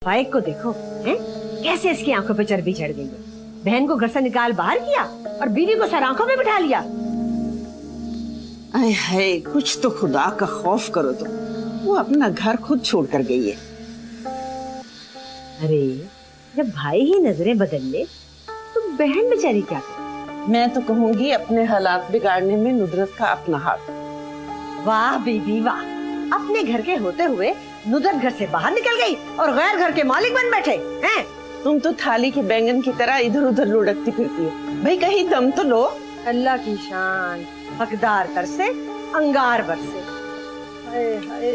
फाइक को देखो हैं? कैसे इसकी आंखों पे चर्बी चढ़ गई है। बहन को घर से निकाल बाहर किया और बीवी को सर आंखों में बिठा लिया। आय हाय, कुछ तो खुदा का खौफ करो तुम। वो अपना घर खुद छोड़ कर गई है। अरे जब भाई ही नजरें बदल ले तो बहन बेचारी क्या करे। मैं तो कहूंगी अपने हालात बिगाड़ने में नुदरत का अपना हाथ। वाह बीबी वाह, अपने घर के होते हुए नुदरत घर से बाहर निकल गई और गैर घर के मालिक बन बैठे हैं। तुम तो थाली के बैंगन की तरह इधर उधर लुढ़कती फिरती है। भाई कहीं दम तो लो। अल्लाह की शान, हकदार कर से अंगार बरसे। हाय हाय,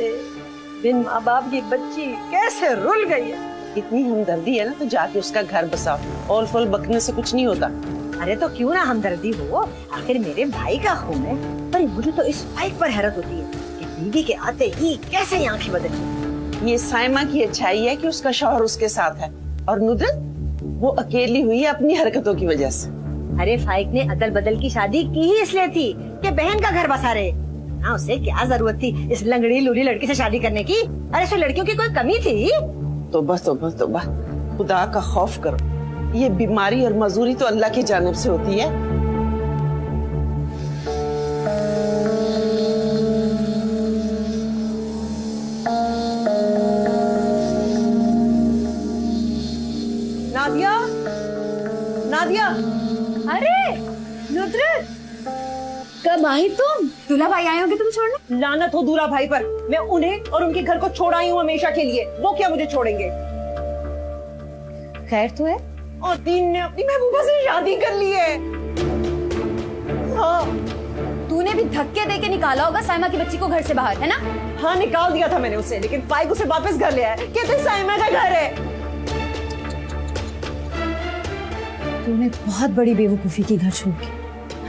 बिन माँ बाप की बच्ची कैसे रुल गई है। इतनी हमदर्दी है ना तो जाके उसका घर बसाओ। ऑल फॉल बकने से कुछ नहीं होता। अरे तो क्यों ना हमदर्दी हो, आखिर मेरे भाई का खून है। पर मुझे तो इस फाइक पर हैरत होती है कि बीवी के आते ही कैसे आंखें बदली। ये साइमा की अच्छाई है कि उसका शौहर उसके साथ है और नुदरत वो अकेली हुई है अपनी हरकतों की वजह से। अरे फाइक ने अदल बदल की शादी की ही इसलिए थी कि बहन का घर बसा रहे ना। उसे क्या जरूरत थी इस लंगड़ी लूली लड़की से शादी करने की। अरे सो लड़कियों की कोई कमी थी? तौबा तौबा तौबा, खुदा का खौफ करो। ये बीमारी और मजूरी तो अल्लाह की जानिब से होती है। नादिया, नादिया। अरे नुदरत, कब आई तुम? दूल्हा भाई आए होंगे तुम छोड़ने? लानत हो दूल्हा भाई पर। मैं उन्हें और उनके घर को छोड़ आई हूँ हमेशा के लिए। वो क्या मुझे छोड़ेंगे? खैर तो है। और दीन ने अपनी महबूबा से शादी कर ली है। हाँ। तूने भी धक्के दे के निकाला होगा साइमा की बच्ची को घर से बाहर, है ना? हाँ निकाल दिया था मैंने उसे, लेकिन फाइक उसे वापस घर ले आया। कहते साइमा का घर है। तूने बहुत बड़ी बेवकूफी की घर छोड़ के।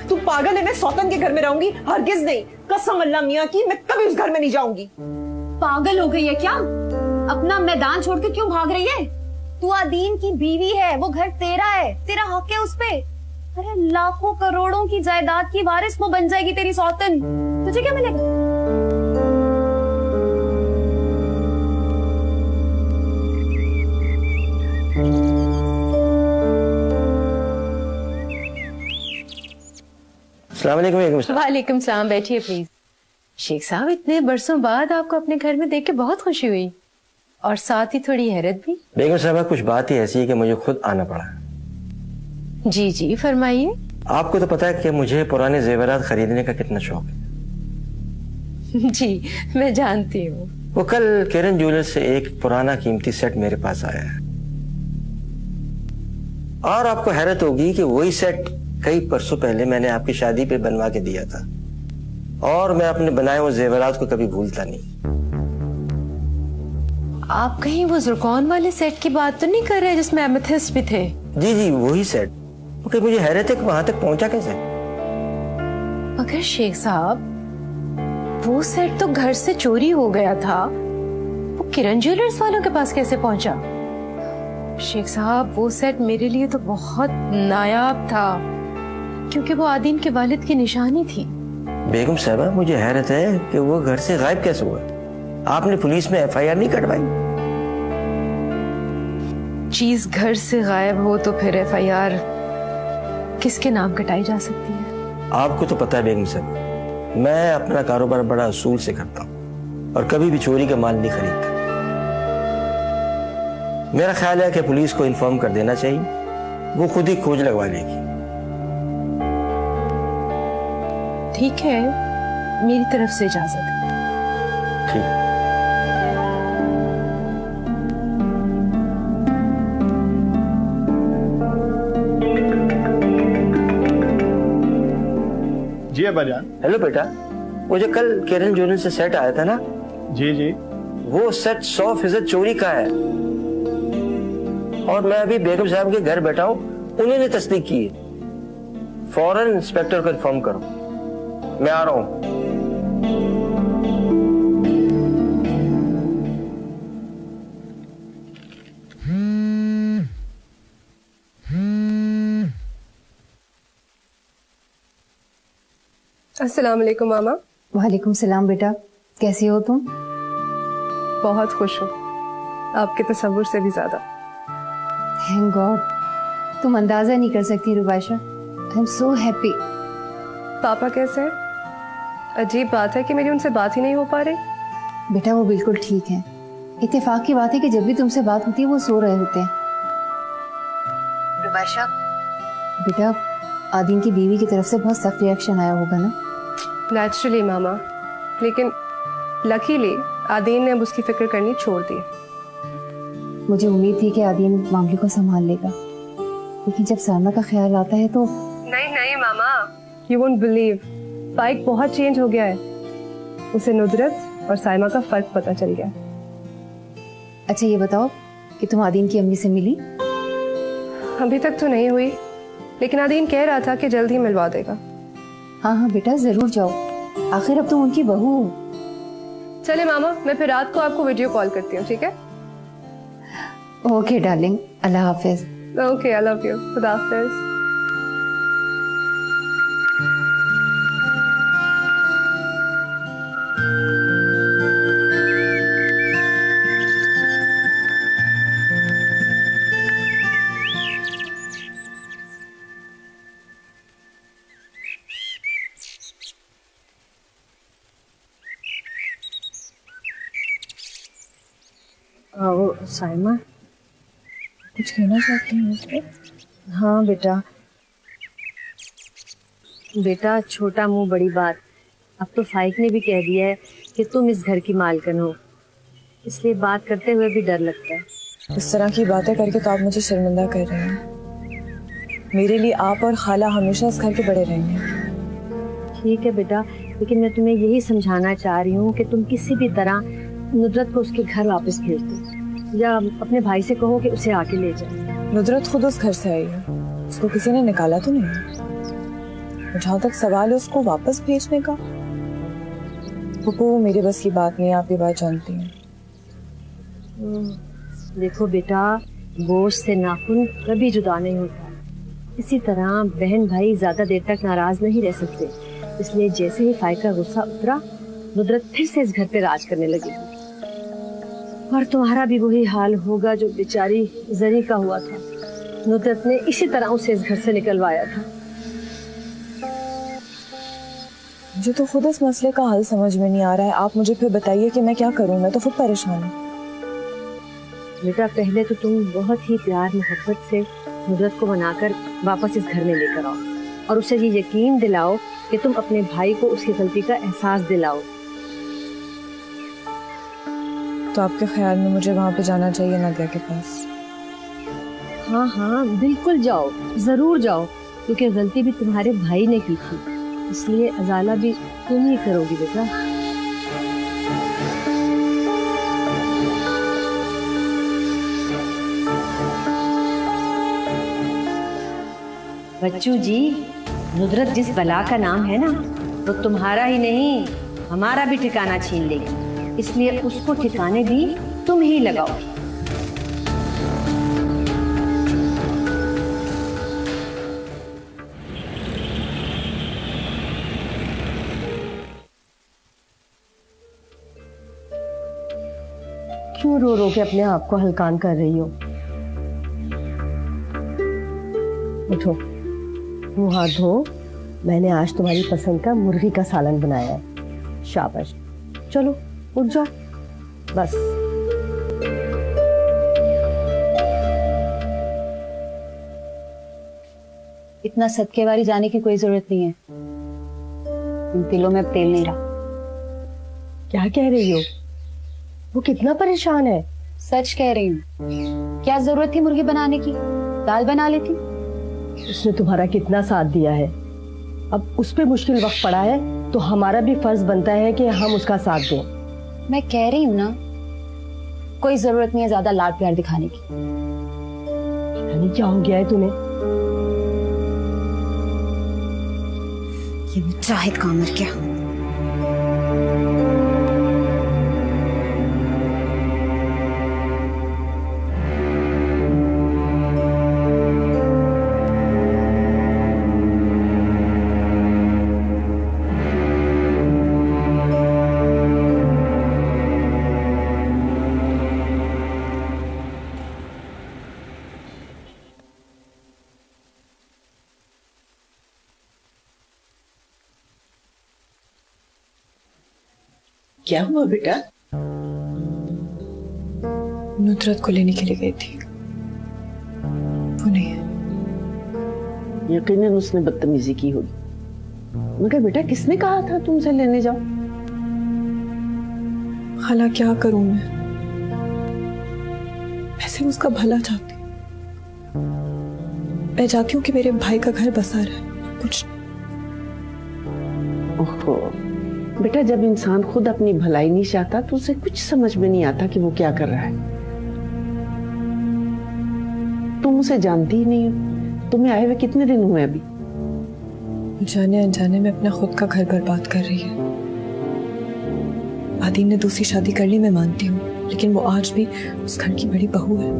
तू पागल है? मैं सौतन के घर में रहूंगी? हरगिज नहीं, कसम अल्लाह मियाँ की, मैं कभी उस घर में नहीं जाऊंगी। पागल हो गई है क्या? अपना मैदान छोड़ के क्यों भाग रही है? तू आदीन की बीवी है, वो घर तेरा है, तेरा हक है उस पे। अरे लाखों करोड़ों की जायदाद की वारिस वो बन जाएगी तेरी सौतन, तुझे क्या मिलेगा? वालेकुम सलाम, बैठिए प्लीज। शेख साहब, इतने बरसों बाद आपको अपने घर में देख के बहुत खुशी हुई और साथ ही थोड़ी हैरत भी। बेगम साहब, कुछ बात ही ऐसी है कि मुझे खुद आना पड़ा। जी जी फरमाइए। आपको तो पता है कि मुझे पुराने जेवरात खरीदने का कितना शौक है। जी मैं जानती हूँ। वो कल किरण ज्वेलर्स से एक पुराना कीमती सेट मेरे पास आया है और आपको हैरत होगी कि वही सेट कई परसों पहले मैंने आपकी शादी पे बनवा के दिया था और मैं अपने बनाए हुए जेवरात को कभी भूलता नहीं। आप कहीं वो ज़ुरकौन वाले सेट की बात तो नहीं कर रहे जिसमें एमेथिस्ट भी थे? जी जी वही सेट। ओके, मुझे हैरत है कि वहां तक पहुंचा कैसे। मगर शेख साहब, वो सेट तो घर से चोरी हो गया था, वो किरण ज्वेलर्स वालों के पास कैसे पहुंचा? शेख साहब, वो सेट मेरे लिए तो बहुत नायाब था क्योंकि वो आदीन के वालिद की निशानी थी। बेगम साहबा, मुझे हैरत है कि वो घर से गायब कैसे हुआ। आपने पुलिस में एफआईआर नहीं कटवाई? चीज घर से गायब हो तो फिर एफआईआर किसके नाम कटाई जा सकती है? आपको तो पता है बेगम साहब, मैं अपना कारोबार बड़ा असूल से करता हूँ और कभी भी चोरी का माल नहीं खरीदता। मेरा ख्याल है कि पुलिस को इन्फॉर्म कर देना चाहिए, वो खुद ही खोज लगवा लेगी। ठीक है, मेरी तरफ से इजाजत है। ठीक। जी अब्बाजान। हेलो बेटा, वो जो कल किरण ज्वेलर्स से सेट आया था ना? जी जी। वो सेट 100% चोरी का है और मैं अभी बेगम साहब के घर बैठा हूँ, उन्होंने तस्दीक की है। फौरन इंस्पेक्टर को इन्फॉर्म करो, मैं आ रहा हूँ। अस्सलाम वालेकुम मामा। वालेकुम सलाम बेटा, कैसी हो तुम? बहुत खुश हूँ। आपके तसव्वुर से भी ज्यादा। थैंक गॉड, तुम अंदाजा नहीं कर सकती रुबाशा, आई एम सो हैप्पी। पापा कैसे हैं? अजीब बात है कि मेरी उनसे बात ही नहीं हो पा रही। बेटा वो बिल्कुल ठीक है। इत्तेफाक की बात है कि जब भी तुमसे बात होती है वो सो रहे होते हैं। रुबाशा बेटा, आदीन की बीवी की तरफ से बहुत सख्त रिएक्शन आया होगा ना? नेचुरली मामा, लेकिन लकीली आदीन ने अब उसकी फिक्र करनी छोड़ दी। मुझे उम्मीद थी कि आदीन मामले को संभाल लेगा, लेकिन जब साइमा का ख्याल आता है तो नहीं मामा, यू वोंट बिलीव, फाइक बहुत चेंज हो गया है। उसे नुदरत और साइमा का फर्क पता चल गया। अच्छा ये बताओ कि तुम आदीन की अम्मी से मिली? अभी तक तो नहीं हुई, लेकिन आदीन कह रहा था कि जल्द ही मिलवा देगा। हाँ हाँ बेटा जरूर जाओ, आखिर अब तुम उनकी बहू हो। चले मामा, मैं फिर रात को आपको वीडियो कॉल करती हूँ, ठीक है? Okay darling, Allah Hafiz. Okay, I love you, खुदा हाफिज। साइमा कुछ कहना चाहती हूँ उसको? हाँ बेटा, बेटा छोटा मुंह बड़ी बात। अब तो फाइक ने भी कह दिया है कि तुम इस घर की मालकिन हो, इसलिए बात करते हुए भी डर लगता है। इस तरह की बातें करके तो आप मुझे शर्मिंदा कर रहे हैं। मेरे लिए आप और खाला हमेशा इस घर के बड़े रहेंगे। ठीक है बेटा, लेकिन मैं तुम्हें यही समझाना चाह रही हूँ कि तुम किसी भी तरह नुदरत को उसके घर वापस भेज दो, या अपने भाई से कहो कि उसे आके ले जाए। नुदरत खुद उस घर से आई है, उसको किसी ने निकाला तो नहीं। जहाँ तक सवाल है उसको वापस भेजने का, वो मेरे बस की बात नहीं, आप ये बात जानती हैं। देखो बेटा, गोश्त से नाखून कभी जुदा नहीं होता। इसी तरह बहन भाई ज्यादा देर तक नाराज नहीं रह सकते, इसलिए जैसे ही फाइक का गुस्सा उतरा, नुदरत फिर से इस घर पे राज करने लगेगी। और तुम्हारा भी वही हाल होगा जो बेचारी जरी का हुआ था। नुदरत ने इसी तरह उसे इस घर से निकलवाया था। मुझे तो खुद इस मसले का हल समझ में नहीं आ रहा है। आप मुझे फिर बताइए कि मैं क्या करूं, मैं तो खुद परेशान हूँ। बेटा पहले तो तुम बहुत ही प्यार मोहब्बत से नुदरत को मनाकर वापस इस घर में लेकर आओ, और उसे ये यकीन दिलाओ कि तुम अपने भाई को उसकी गलती का एहसास दिलाओ। तो आपके ख्याल में मुझे वहाँ पे जाना चाहिए नादिया के पास? हाँ हाँ बिल्कुल जाओ, जरूर जाओ, क्योंकि गलती भी तुम्हारे भाई ने की थी, इसलिए अजाला भी तुम ही करोगी बेटा। बच्चू जी, नुदरत जिस बला का नाम है ना, वो तुम्हारा ही नहीं हमारा भी ठिकाना छीन लेगी, इसलिए उसको ठिकाने भी तुम ही लगाओ। क्यों रो रो के अपने आप को हलकान कर रही हो? उठो, मुंह हाथ धो। मैंने आज तुम्हारी पसंद का मुर्गी का सालन बनाया है। शाबाश, चलो उठ जाओ बस। इतना सदकेवारी जाने की कोई जरूरत नहीं है, इन दिलों में अब तेल नहीं रहा। क्या कह रही हो? वो कितना परेशान है। सच कह रही हूँ। क्या जरूरत थी मुर्गी बनाने की, दाल बना लेती। उसने तुम्हारा कितना साथ दिया है, अब उस पे मुश्किल वक्त पड़ा है तो हमारा भी फर्ज बनता है कि हम उसका साथ दें। मैं कह रही हूँ ना, कोई जरूरत नहीं है ज्यादा लाड प्यार दिखाने की। क्या हो गया है तुम्हें? ये मुजाहिद का अमर क्या? क्या हुआ बेटा? नुसरत को लेने के लिए गई थी, वो नहीं है। यकीनन उसने बदतमीजी की होगी, मगर बेटा किसने कहा था तुमसे लेने जाओ? खाला क्या करूं मैं उसका भला चाहती हूँ। मैं चाहती हूँ कि मेरे भाई का घर बसा रहे, कुछ। ओहो बेटा, जब इंसान खुद अपनी भलाई नहीं चाहता तो उसे कुछ समझ में नहीं आता कि वो क्या कर रहा है। तुम उसे जानती ही नहीं हो। तुम्हें आए हुए कितने दिन हुए अभी? जाने अनजाने में अपना खुद का घर बर्बाद कर रही है। आदीन ने दूसरी शादी कर ली, मैं मानती हूँ, लेकिन वो आज भी उस घर की बड़ी बहू है।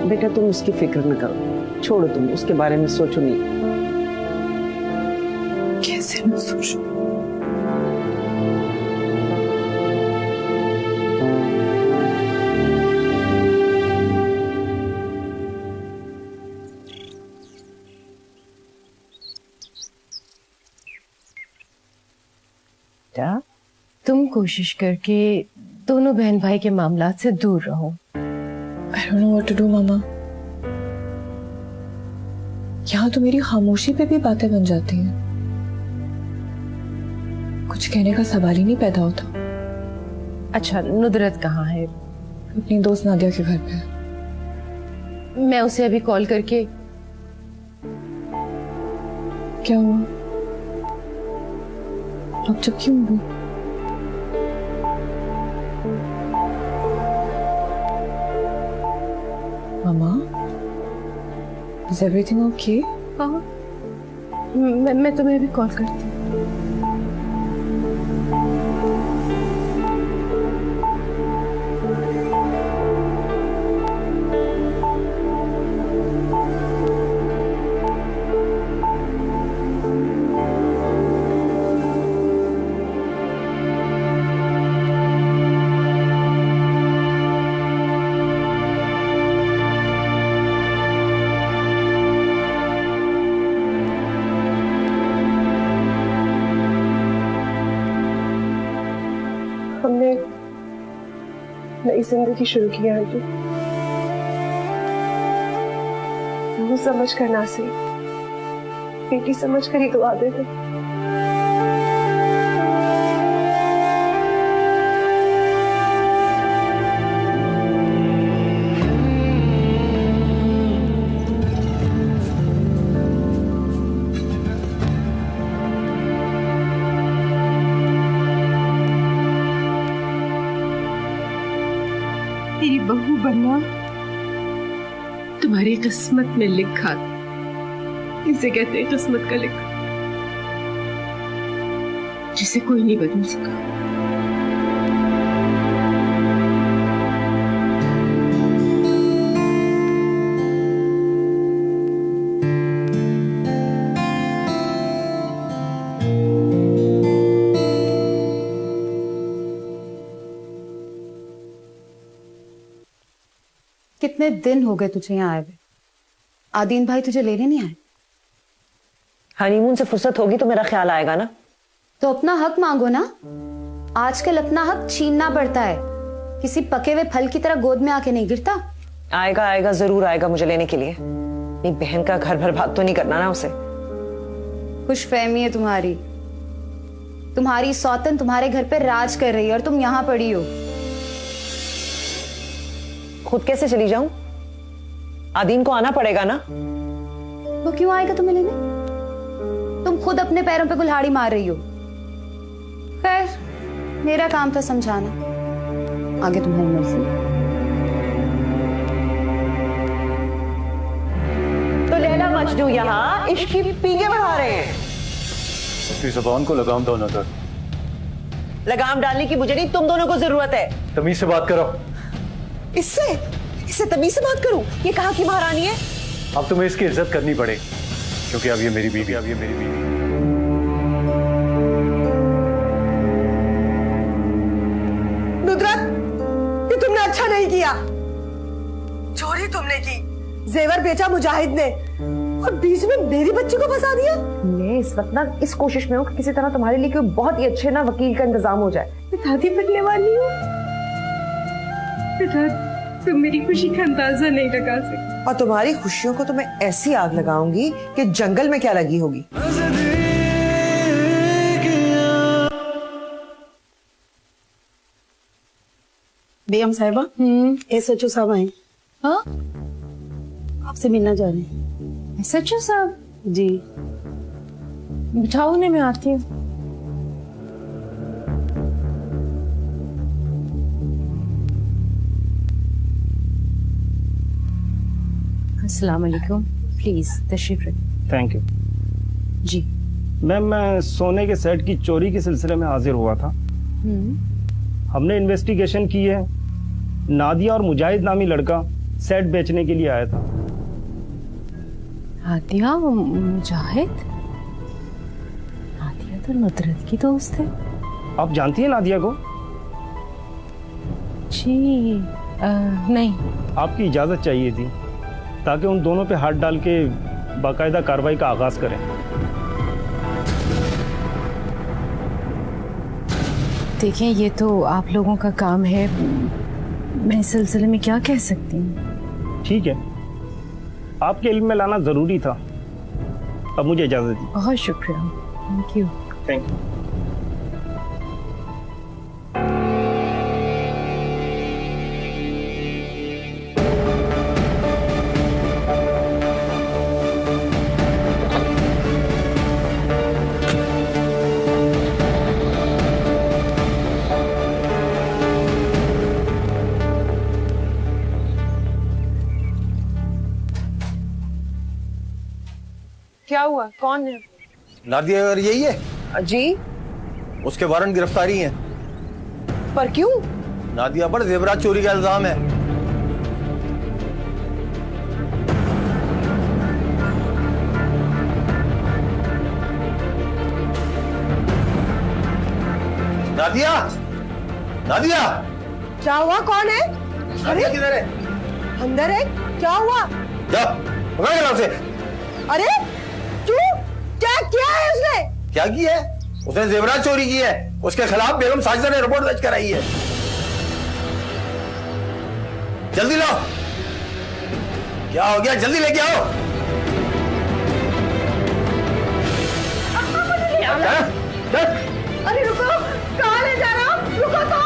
बेटा तुम उसकी फिक्र न करो, छोड़ो, तुम उसके बारे में सोचो नहीं। कैसे न सोचूं? तुम कोशिश करके दोनों बहन भाई के मामलात से दूर रहो। I don't know what to do, मामा। यहाँ तो मेरी खामोशी पे भी बातें बन जाती हैं। कुछ कहने का सवाल ही नहीं पैदा होता। अच्छा, नुदरत कहाँ है? अपनी दोस्त नादिया के घर पे। मैं उसे अभी कॉल करके। क्या हुआ? अब जब क्यों हुई? मामा, is everything okay? हाँ, मैं तुम्हें अभी कॉल करती हूँ। हमने नई जिंदगी शुरू की है आंटी। वो समझ कर ना सही, बेटी समझ कर ही दुआ दे दे। तेरी बहू बनना तुम्हारी किस्मत में लिखा। इसे कहते हैं किस्मत का लिखा, जिसे कोई नहीं बदल सका। कितने दिन हो गए तुझे यहाँ आए हुए? आदीन भाई तुझे लेने नहीं आए? हनीमून से फुर्सत होगी तो मेरा ख्याल आएगा ना। तो अपना हक मांगो ना। आजकल अपना हक छीनना पड़ता है, किसी पके हुए फल की तरह गोद में आके नहीं गिरता। आएगा आएगा, जरूर आएगा मुझे लेने के लिए। मेरी बहन का घर बर्बाद तो नहीं करना ना उसे। खुशफहमी है तुम्हारी। तुम्हारी सौतन तुम्हारे घर पे राज कर रही है और तुम यहाँ पड़ी हो। खुद कैसे चली जाऊं? आदीन को आना पड़ेगा ना। वो क्यों आएगा तुम्हें लेने? तुम खुद अपने पैरों पे कुल्हाड़ी मार रही हो। खैर, मेरा काम था समझाना, आगे तुम्हारी मर्जी। तो लैला मजनू यहाँ इश्क की पीके बढ़ा रहे हैं। अपनी ज़ुबान को लगाम दो नजर। लगाम डालने की मुझे नहीं, तुम दोनों को जरूरत है। तमीज से बात करो। इससे तमीज से बात करूं? ये कहाँ की महारानी है? अब तुम्हें इसकी इज्जत करनी पड़ेगी, क्योंकि अब ये मेरी बीवी, अब ये मेरी बीवी। नुदरत, ये तुमने अच्छा नहीं किया। चोरी तुमने की, जेवर बेचा मुजाहिद ने, और बीच में मेरी बच्ची को फंसा दिया। मैं इस वक्त ना इस कोशिश में हूँ कि किसी तरह तुम्हारे लिए कोई बहुत ही अच्छे ना वकील का इंतजाम हो जाए। मैं दादी बनने वाली हूँ बेटा, तुम मेरी खुशी का अंदाजा नहीं लगा सकते। और तुम्हारी खुशियों को तो मैं ऐसी आग लगाऊंगी कि जंगल में क्या लगी होगी। बेगम साहिबा, SHO साहब आए। हाँ, आपसे मिलना चाह रहे हैं। सच्चू साहब जी। बिठाओ, मैं आती हूँ। अस्सलाम वालेकुम, प्लीज तशरीफ रखिए। Thank you ji. मैम, मैं सोने के सेट की चोरी के सिलसिले में हाजिर हुआ था। हमने इन्वेस्टिगेशन की है। नादिया और मुजाहिद नामी लड़का सेट बेचने के लिए आया था। नादिया, मुजाहिद? नादिया तो नुदरत की दोस्त है। आप जानती हैं नादिया को? जी नहीं। आपकी इजाजत चाहिए थी ताकि उन दोनों पे हाथ डाल के बाकायदा कार्रवाई का आगाज करें। देखिए, ये तो आप लोगों का काम है, मैं इस सिलसिले में क्या कह सकती हूँ। ठीक है, आपके इल्म में लाना जरूरी था। अब मुझे इजाजत दी। बहुत शुक्रिया। Thank you. Thank you. क्या हुआ? कौन है? नादिया अगर यही है जी। उसके वारंट गिरफ्तारी हैं। पर क्यों? नादिया पर जेवरात चोरी का इल्जाम है। नादिया, नादिया, क्या हुआ? कौन है? नादिया किधर है? अंदर है। क्या हुआ? जा, पकड़ के लाओ उसे। अरे क्यों? क्या किया है उसने? क्या किया है? उसने जेवरात चोरी की है। उसके खिलाफ बेगम साजिदा ने रिपोर्ट दर्ज कराई है। जल्दी लाओ। क्या हो गया? जल्दी लेके आओ। अरे रुको, कहाँ ले जा रहा हूँ? रुको तो।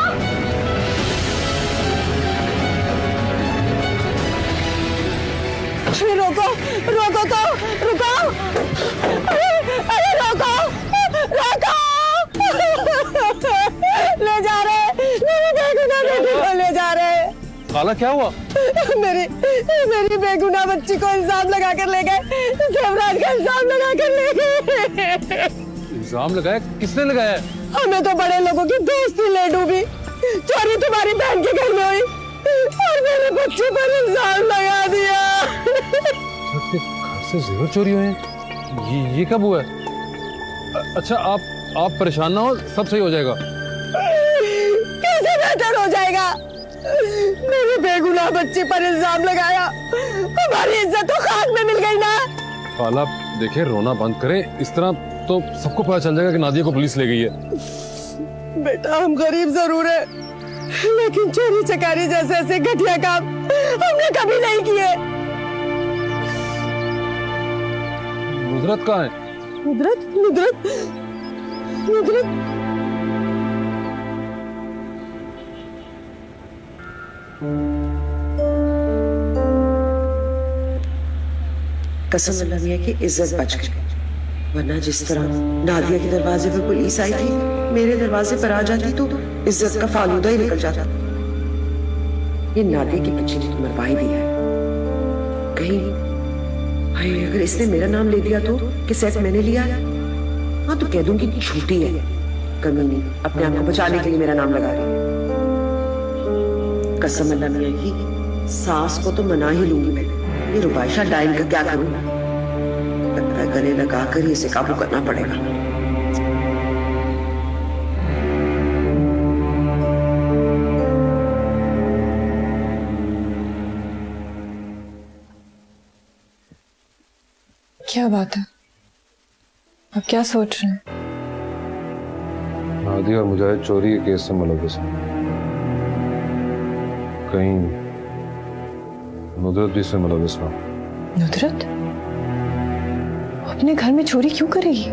रोको, रोको तो, रुको। अरे रोको, रोको। ले जा रहे, मेरी बेगुनाह बेटी को ले जा रहे। खाला, क्या हुआ? मेरी बेगुनाह बच्ची को इल्जाम लगा कर ले गए। जेवरात का इल्जाम लगा कर ले गए। इल्जाम लगाया? किसने लगाया? हमें तो बड़े लोगों की दोस्ती ले डूबी। चोरी तुम्हारी बहन के घर में हुई और मेरे बच्चे पर इल्जाम लगा दिया। घर से जेवर चोरी हुए हैं? ये कब हुआ है? अच्छा, आप परेशान ना हो, सब सही हो जाएगा। कैसे बेहतर हो जाएगा? मेरी बेगुनाह बच्ची पर इल्जाम लगाया, हमारी इज्जत तो खाक में मिल गई ना। खाला देखिए, रोना बंद करें। इस तरह तो सबको पता चल जाएगा कि नादिया को पुलिस ले गई है। बेटा, हम गरीब जरूर है, लेकिन चोरी चकारी जैसे ऐसे घटिया काम हमने कभी नहीं किए। नुदरत कहाँ है? नुदरत, नुदरत, नुदरत। कसम अल्लाह मियां की इज्जत बच गई, वरना जिस तरह नादिया के दरवाजे पर पुलिस आई थी, मेरे दरवाजे पर आ जाती तो इज्जत का फालूदा ही निकल जाता। ये नादिया की बच्ची ने तो मरवा ही दिया है। कहीं भाई अगर इसने मेरा नाम ले दिया तो कि सेट मैंने लिया, हाँ तो कह दूंगी कि झूठी है, कमीनी अपने आप को बचाने के लिए मेरा नाम लगा रही है। कसम अल्लाह मियां की, सास को तो मना ही लूंगी मैं। ये रुबाइशा डाइन का क्या करूं? लगता है गले लगाकर ही इसे काबू करना पड़ेगा। क्या बात है? आप क्या सोच रहे हैं? नादिया और मुजाहिद चोरी के केस से मुलव्वस हैं। कहीं नुदरत भी इसमें मुलव्वस ना हो। नुदरत अपने घर में चोरी क्यों करेगी?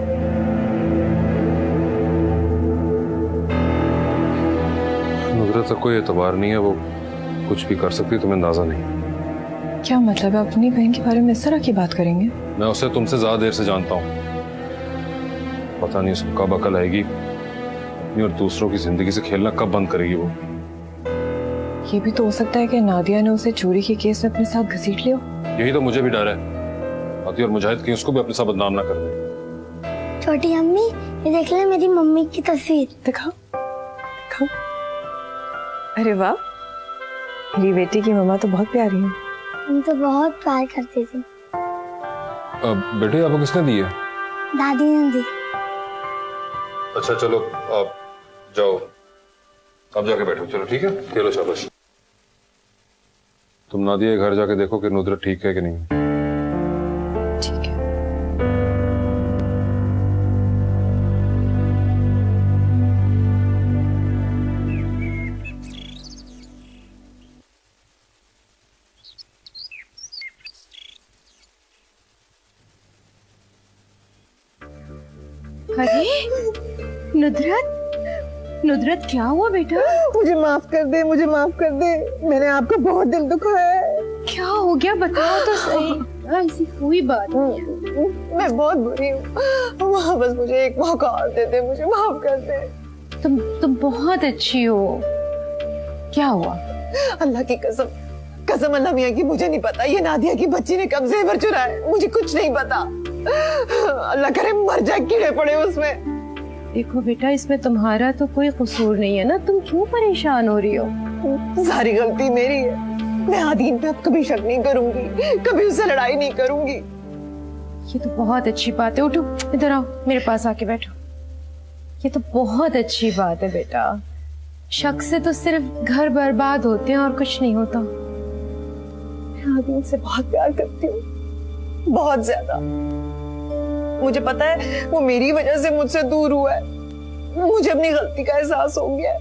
नुदरत का कोई एतबार नहीं है, वो कुछ भी कर सकती है, तुम्हें अंदाजा नहीं। क्या मतलब है? अपनी बहन के बारे में इस तरह की बात करेंगे? मैं उसे तुमसे ज्यादा देर से जानता हूँ। पता नहीं उसको कब अकल आएगी, अपनी और दूसरों की जिंदगी से खेलना कब बंद करेगी वो। ये भी तो हो सकता है कि नादिया ने उसे चोरी के केस में अपने साथ घसीट लिया। यही तो मुझे भी डर है, नादिया और मुजाहिद कहीं उसको भी अपने साथ बदनाम ना कर दे। छोटी अम्मी, ये देख ले मेरी मम्मी की तस्वीर। दिखाओ दिखाओ। अरे वाह, मेरी बेटी की मम्मा तो बहुत प्यारी है। हम तो बहुत प्यार करते थे। बेटे आपको किसने दी है? दादी ने दी। अच्छा चलो आप जाओ, आप जाके बैठो। चलो ठीक है, खेलो शाबाश। तुम नादिया के घर जाके देखो कि नुदरत ठीक है कि नहीं। ठीक है। अरे नुदरत क्या हुआ बेटा? मुझे माफ कर दे, मुझे माफ कर दे। मैंने आपका बहुत दिल दुखाया है। क्या हो गया बताओ तो सही। ऐसी कोई बात नहीं है। मैं बहुत बुरी हूँ। वहाँ बस मुझे एक मौका और दे दे, मुझे माफ कर दे। तुम बहुत अच्छी हो। क्या हुआ? अल्लाह की कसम, कसम अल्लाह मियाँ की, मुझे नहीं पता ये नादिया की बच्ची ने कब जेवर चुराए। मुझे कुछ नहीं पता। अल्लाह करे मर जाए, कीड़े पड़े उसमें। देखो बेटा, इसमें तुम्हारा तो कोई कसूर नहीं है ना, तुम क्यों परेशान हो रही हो? सारी गलती मेरी है। मैं आदीन पे अब कभी शक नहीं करूंगी, कभी उससे लड़ाई नहीं करूंगी। ये तो बहुत अच्छी बात है। उठो, इधर आओ, मेरे पास आके बैठो। ये तो बहुत अच्छी बात है बेटा। शक से तो सिर्फ घर बर्बाद होते हैं और कुछ नहीं होता। मैं आदीन से बहुत प्यार करती हूँ, बहुत ज्यादा। मुझे पता है वो मेरी वजह से मुझसे दूर हुआ है। मुझे अपनी गलती का एहसास हो गया है।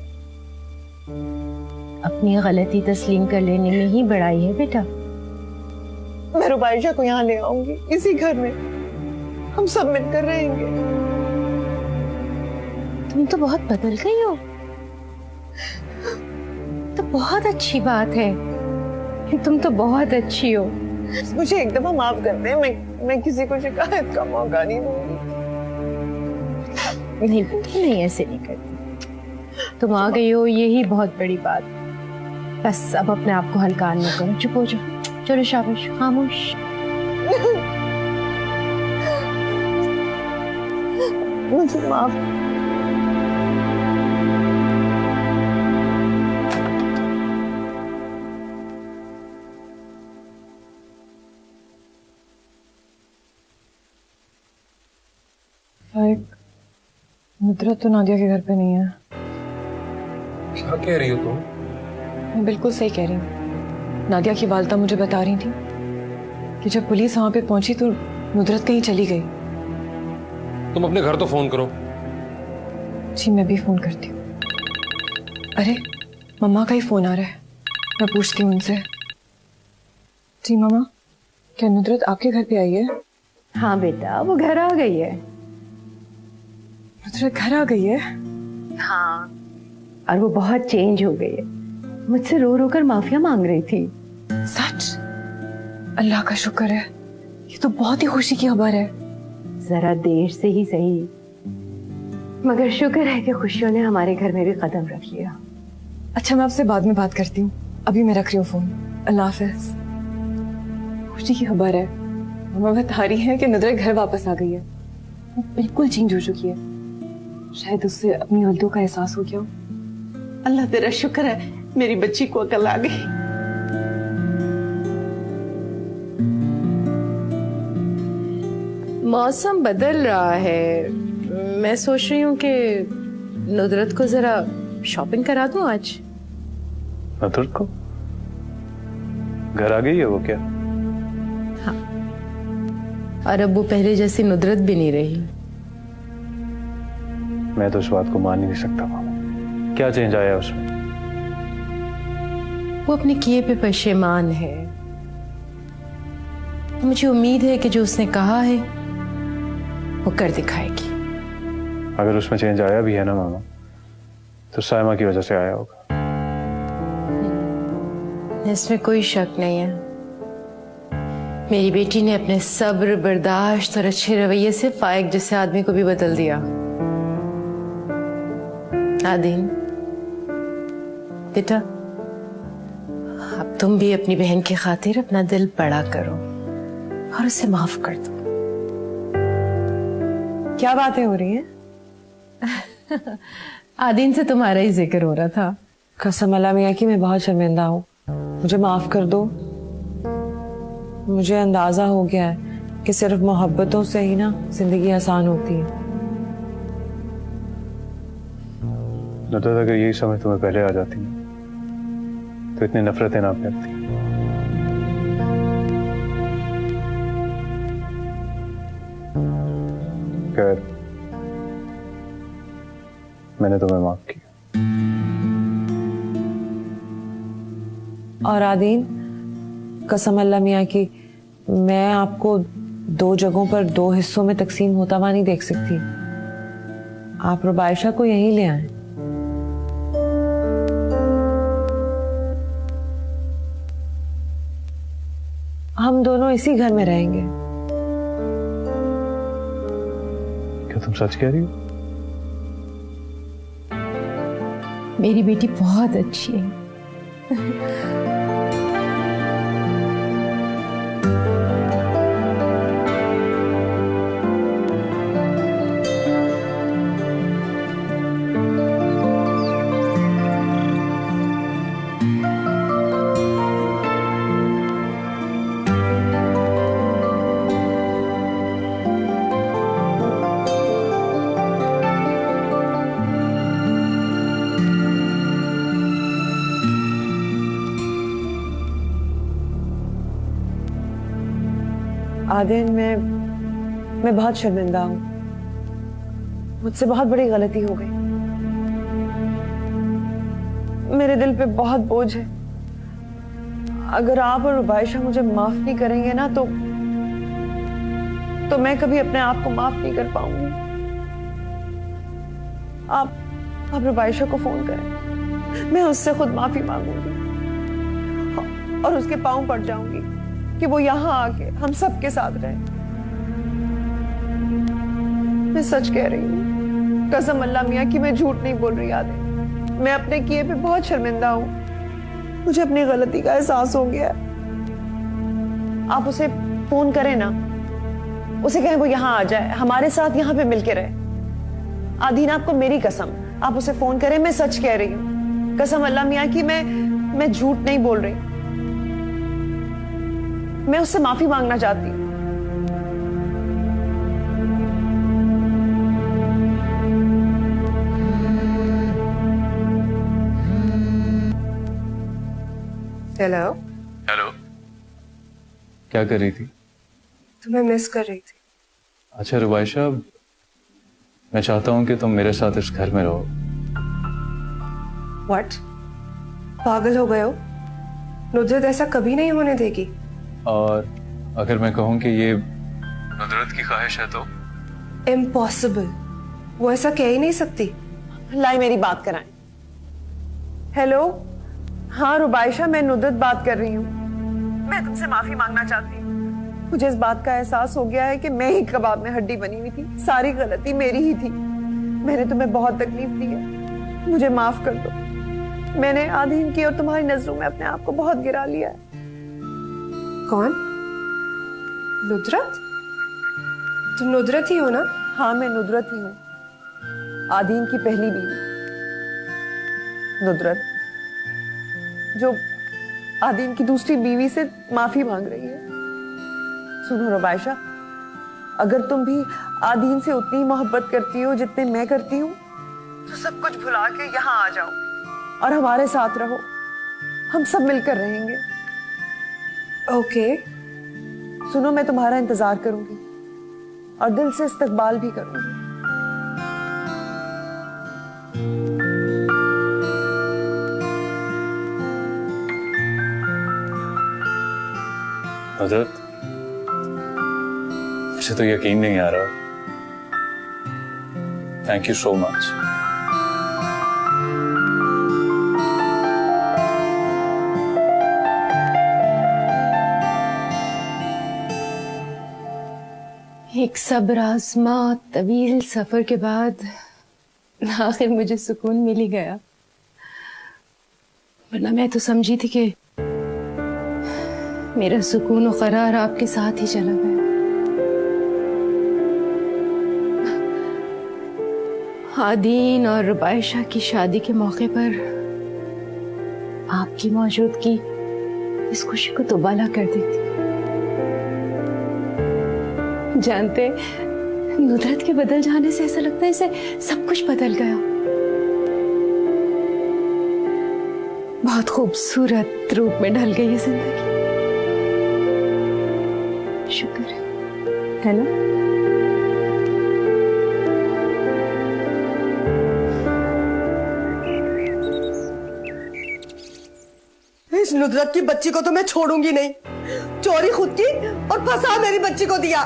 अपनी गलती तस्लीम कर लेने में ही बड़ाई है बेटा। मैं रुबाइशा को यहाँ ले आऊंगी, इसी घर में हम सब मिलकर रहेंगे। तुम तो बहुत बदल गई हो। तो बहुत अच्छी बात है, तुम तो बहुत अच्छी हो। मुझे एक दफा माफ कर दे, मैं किसी को शिकायत का मौका नहीं दूंगी। नहीं नहीं, ऐसे नहीं करती। तुम आ गई हो, यही बहुत बड़ी बात। बस अब अपने आप को हल्का न करो, चुप हो जाओ। चलो शाबाश, खामोश। मुझे माफ। नुदरत तो नादिया के घर पे नहीं है। क्या कह रही हो तुम? मैं बिल्कुल सही कह रही हूँ। नादिया की वालिदा मुझे बता रही थी कि जब पुलिस वहां पे पहुंची तो नुदरत कहीं चली गई। तुम अपने घर तो फोन करो। जी मैं भी फोन करती हूँ। अरे मम्मा का ही फोन आ रहा है, मैं पूछती हूँ उनसे। जी मम्मा, क्या नुदरत आपके घर पे आई है? हाँ बेटा, वो घर आ गई है। नुदरत घर आ गई है? हाँ, और वो बहुत चेंज हो गई है। मुझसे रो रो कर माफिया मांग रही थी। सच? अल्लाह का शुक्र है, ये तो बहुत ही खुशी की खबर है। जरा देर से ही सही, मगर शुक्र है कि खुशियों ने हमारे घर में भी कदम रख लिया। अच्छा मैं आपसे बाद में बात करती हूँ, अभी मैं रख रही हूँ फोन। अल्लाह हाफिज। खुशी की खबर है, मम्मा बता रही है कि नुदरत घर वापस आ गई है। वो बिल्कुल चेंज हो चुकी है। शायद उससे अपनी गलतियों का एहसास हो गया। अल्लाह तेरा शुक्र है, मेरी बच्ची को अकल आ गई। मौसम बदल रहा है, मैं सोच रही हूँ कि नुदरत को जरा शॉपिंग करा दूं आज। नुदरत को घर आ गई है वो क्या? हाँ, और अब वो पहले जैसी नुदरत भी नहीं रही। मैं तो इस बात को मान ही नहीं सकता मामा। क्या चेंज आया उसमें? वो अपने किए पे पशेमान है। मुझे उम्मीद है कि जो उसने कहा है वो कर दिखाएगी। अगर उसमें चेंज आया भी है ना मामा, तो साइमा की वजह से आया होगा। इसमें कोई शक नहीं है। मेरी बेटी ने अपने सब्र, बर्दाश्त और अच्छे रवैये से फाइक जैसे आदमी को भी बदल दिया। आदीन बेटा, अब तुम भी अपनी बहन की खातिर अपना दिल बड़ा करो और उसे माफ कर दो। क्या बातें हो रही हैं? आदीन से तुम्हारा ही जिक्र हो रहा था। कसम अल्लाह मियां की मैं बहुत शर्मिंदा हूँ, मुझे माफ कर दो। मुझे अंदाजा हो गया है कि सिर्फ मोहब्बतों से ही ना जिंदगी आसान होती है। नुदरत, अगर यही समय तुम्हें पहले आ जाती ना, तो इतनी नफरतें ना करती। खैर, मैंने तुम्हें माफ किया। और आदीन, कसम अल्लाह मियां की, मैं आपको 2 जगहों पर 2 हिस्सों में तकसीम होता हुआ नहीं देख सकती। आप रुबाइशा को यहीं ले आए। हम दोनों इसी घर में रहेंगे। क्या तुम सच कह रही हो? मेरी बेटी बहुत अच्छी है। आदिन, मैं बहुत शर्मिंदा हूँ। मुझसे बहुत बड़ी गलती हो गई। मेरे दिल पे बहुत बोझ है। अगर आप और रुबाइशा मुझे माफ नहीं करेंगे ना, तो मैं कभी अपने आप को माफ नहीं कर पाऊंगी। आप रुबाइशा को फोन करें, मैं उससे खुद माफी मांगूंगी और उसके पांव पड़ जाऊंगी कि वो यहां आके हम सबके साथ रहे। मैं सच कह रही हूँ, कसम अल्लाह मियां की, मैं झूठ नहीं बोल रही। आदे, मैं अपने किए पे बहुत शर्मिंदा हूँ। मुझे अपनी गलती का एहसास हो गया है। आप उसे फोन करें ना, उसे कहें वो यहां आ जाए, हमारे साथ यहां पे मिलके रहे। आदीन, आपको मेरी कसम, आप उसे फोन करें। मैं सच कह रही हूँ, कसम अल्लाह मियां की, मैं झूठ नहीं बोल रही। मैं उससे माफी मांगना चाहती हूँ। हेलो। हेलो, क्या कर रही थी? तुम्हें मिस कर रही थी। अच्छा रुबाइशा, मैं चाहता हूं कि तुम मेरे साथ इस घर में रहो। व्हाट? पागल हो गए हो? नुदरत ऐसा कभी नहीं होने देगी। और अगर मैं कहूं कि ये नुदरत की ख्वाहिश है तो? इम्पॉसिबल, वो ऐसा कह ही नहीं सकती। लाई मेरी बात कराएं। हेलो, हाँ रुबाइशा, मैं नुदरत बात कर रही हूँ। मैं तुमसे माफी मांगना चाहती हूँ। मुझे इस बात का एहसास हो गया है कि मैं ही कबाब में हड्डी बनी हुई थी। सारी गलती मेरी ही थी। मैंने तुम्हें बहुत तकलीफ दी है, मुझे माफ कर दो। मैंने आदीन की और तुम्हारी नजरों में अपने आप को बहुत गिरा लिया है। कौन? नुदरत? तुम नुदरत ही हो ना? हाँ, मैं नुदरत ही हूँ, आदीन की पहली बीवी नुदरत, जो आदीन की दूसरी बीवी से माफी मांग रही है। सुनो रुबाइशा, अगर तुम भी आदीन से उतनी मोहब्बत करती हो जितने मैं करती हूँ, तो सब कुछ भुला के यहाँ आ जाओ और हमारे साथ रहो। हम सब मिलकर रहेंगे। ओके। सुनो, मैं तुम्हारा इंतजार करूंगी। और दिल से इस्तकबाल भी करूंगी। नुदरत, मुझे तो यकीन नहीं आ रहा। Thank you so much. एक सब्र आज़मा तवील सफर के बाद आखिर मुझे सुकून मिल ही गया, वरना मैं तो समझी थी कि मेरा सुकून और करार आपके साथ ही चला गया। आदीन और रुबाइशा की शादी के मौके पर आपकी मौजूदगी इस खुशी को दोबाला कर देती। जानते, नुदरत के बदल जाने से ऐसा लगता है इसे सब कुछ बदल गया। बहुत खूबसूरत रूप में ढल गई है जिंदगी। शुक्र है ना? इस नुदरत की बच्ची को तो मैं छोड़ूंगी नहीं। चोरी खुद की और फंसा मेरी बच्ची को दिया।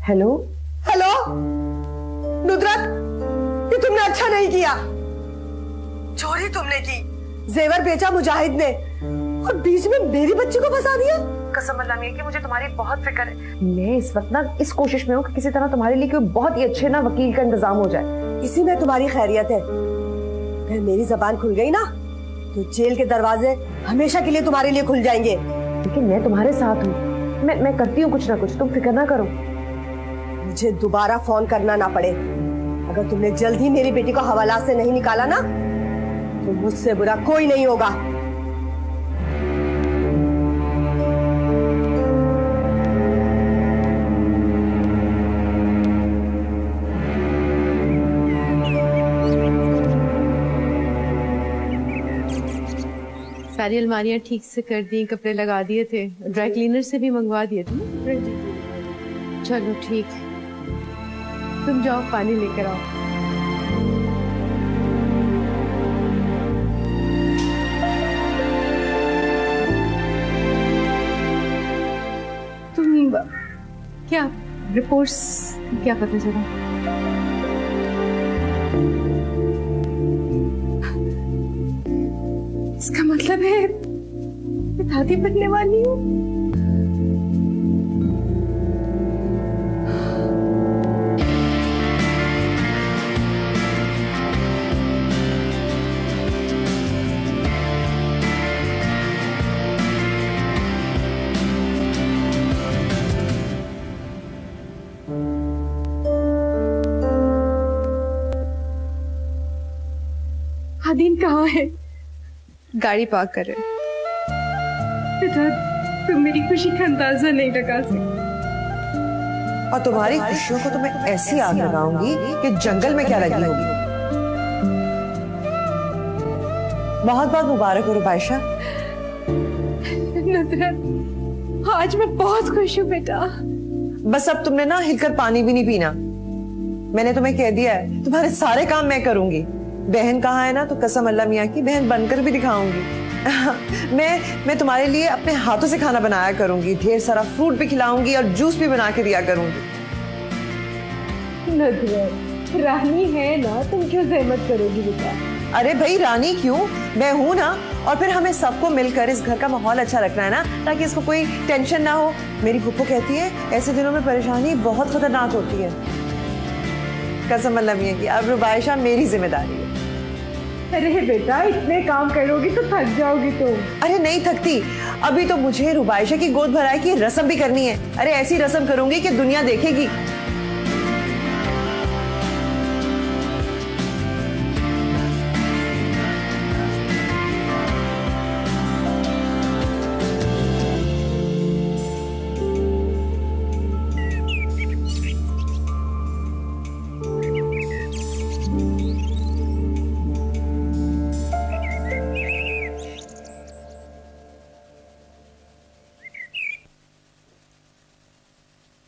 हेलो हेलो नुदरत, ये तुमने अच्छा नहीं किया। चोरी तुमने की, जेवर बेचा मुजाहिद ने और बीच में मेरी बच्ची को फंसा दिया। कसम अल्लाह मियां की मुझे तुम्हारी बहुत फिक्र है। मैं इस वक्त ना इस कोशिश में हूँ कि किसी तरह तुम्हारे लिए कोई बहुत ही अच्छे ना वकील का इंतजाम हो जाए। इसी में तुम्हारी खैरियत है। अगर मेरी जबान खुल गई ना तो जेल के दरवाजे हमेशा के लिए तुम्हारे लिए खुल जाएंगे। लेकिन मैं तुम्हारे साथ हूँ, मैं करती हूँ कुछ ना कुछ, तुम फिक्र ना करो। मुझे दोबारा फोन करना ना पड़े। अगर तुमने जल्द ही मेरी बेटी को हवाला से नहीं निकाला ना तो मुझसे बुरा कोई नहीं होगा। सारी अलमारियां ठीक से कर दी, कपड़े लगा दिए थे, ड्राई क्लीनर से भी मंगवा दिए थे ना। चलो ठीक है, तुम जाओ पानी लेकर आओ। तुम क्या रिपोर्ट्स क्या पता चला? इसका मतलब है मैं दादी बनने वाली हूँ। आदीन कहाँ है? गाड़ी पार्क कर रहे। बेटा, तुम मेरी खुशी का अंदाजा नहीं लगा सकते। और तुम्हारी खुशियों को तो मैं ऐसी आग लगाऊंगी कि जंगल में क्या लगी होगी। बहुत बहुत मुबारक हो रुबाइशा। नुदरत, आज मैं बहुत खुश हूँ बेटा। बस अब तुमने ना हिलकर पानी भी नहीं पीना। मैंने तुम्हें कह दिया है तुम्हारे सारे काम मैं करूंगी। बहन कहाँ है ना तो कसम अल्लाह मियाँ की बहन बनकर भी दिखाऊंगी। मैं तुम्हारे लिए अपने हाथों से खाना बनाया करूंगी, ढेर सारा फ्रूट भी खिलाऊंगी और जूस भी बना के दिया करूंगी। नुदरत, रानी है ना, तुम क्यों जहमत करोगी बेटा? अरे भाई रानी क्यों, मैं हूं ना। और फिर हमें सबको मिलकर इस घर का माहौल अच्छा रखना है ना, ताकि इसको कोई टेंशन ना हो। मेरी फूफो कहती है ऐसे दिनों में परेशानी बहुत खतरनाक होती है। कसम अल्लाह मियाँ की, अब रुबाइशा मेरी जिम्मेदारी है। अरे बेटा, इतने काम करोगी तो थक जाओगी तुम। अरे नहीं थकती, अभी तो मुझे रुबाइशा की गोद भराई की रस्म भी करनी है। अरे ऐसी रस्म करूंगी कि दुनिया देखेगी।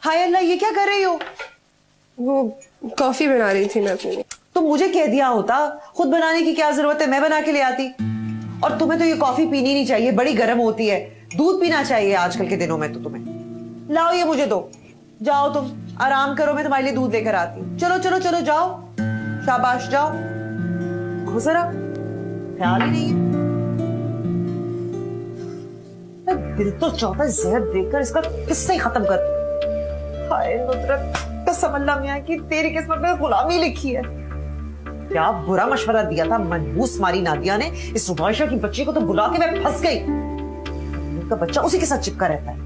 हाय अल्लाह, ये क्या कर रही हो? वो कॉफी बना रही थी मैं अपने लिए। तो मुझे कह दिया होता, खुद बनाने की क्या जरूरत है, मैं बना के ले आती। और तुम्हें तो ये कॉफी पीनी नहीं चाहिए, बड़ी गर्म होती है, दूध पीना चाहिए आजकल के दिनों में। तो तुम्हें लाओ, ये मुझे दो, जाओ तुम आराम करो, मैं तुम्हारे लिए दूध लेकर आती हूँ। चलो चलो चलो जाओ, शाबाश जाओ, जरा ख्याल ही नहीं है। दिल तो चाहता है जहर देकर इसका किस्सा ही खत्म कर दूं। हाय नुसरत, कसम अल्लाह मियां की तेरी किस्मत में गुलामी लिखी है। क्या बुरा मशवरा दिया था मनहूस मारी नादिया ने। इस रुबाइशा की बच्ची को तो बुला के मैं फंस गई। उनका बच्चा उसी के साथ चिपका रहता है।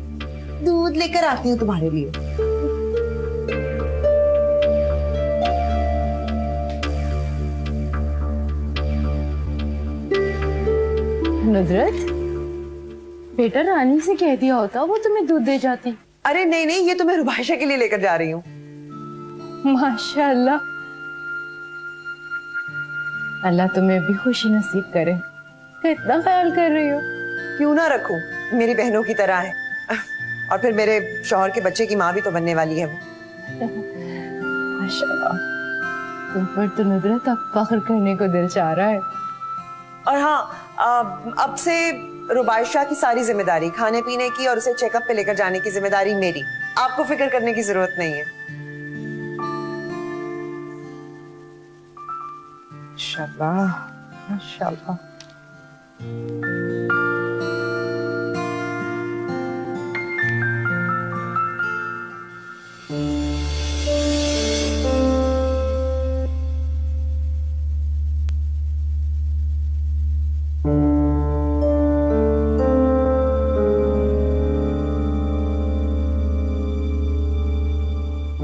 दूध लेकर आती हूँ तुम्हारे लिए। नुदरत, बेटा रानी से कह दिया होता वो तुम्हें दूध दे जाती। अरे नहीं नहीं, ये तो मैं रुबाइशा के लिए लेकर जा रही हूँ। माशाल्लाह, अल्लाह तुम्हें भी खुशी नसीब करे। इतना ख्याल कर रही हो। क्यों ना रखूं, मेरी बहनों की तरह है। और फिर मेरे शौहर के बच्चे की माँ भी तो बनने वाली है वो। माशाल्लाह, तुम पर तो नुदरत अब फख्र करने को दिल चाह रहा है। और हाँ, अब से रुबाइशा की सारी जिम्मेदारी, खाने पीने की और उसे चेकअप पे लेकर जाने की जिम्मेदारी मेरी। आपको फिक्र करने की जरूरत नहीं है। माशाल्लाह, माशाल्लाह।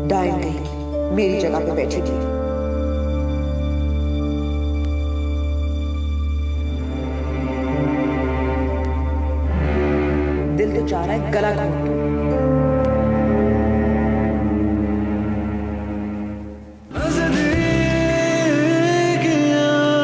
डाइन गई, मेरी जगह पे बैठी थी। दिल तो चाह रहा है गला घोट दूं,